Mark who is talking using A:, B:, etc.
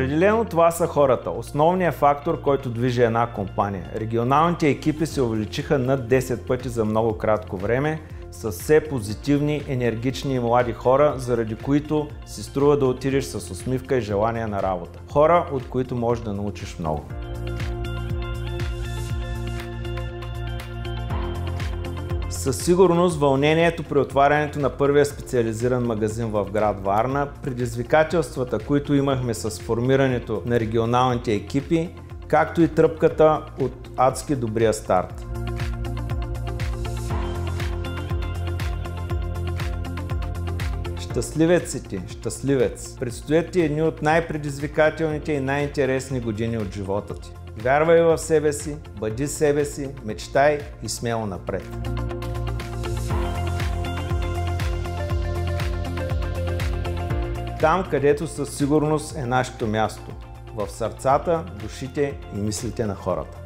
A: Определено това са хората, основният фактор, който движи една компания. Регионалните екипи се увеличиха над 10 пъти за много кратко време, с все позитивни, енергични и млади хора, заради които си струва да отидеш с усмивка и желание на работа. Хора, от които можеш да научиш много. Със сигурност вълнението при отварянето на първия специализиран магазин в град Варна, предизвикателствата, които имахме с формирането на регионалните екипи, както и тръпката от адски добрия старт. Щастливец си ти, щастливец! Предстоят ти едни от най-предизвикателните и най-интересни години от живота ти. Вярвай в себе си, бъди себе си, мечтай и смело напред! Там, където със сигурност е нашето място. В сърцата, душите и мислите на хората.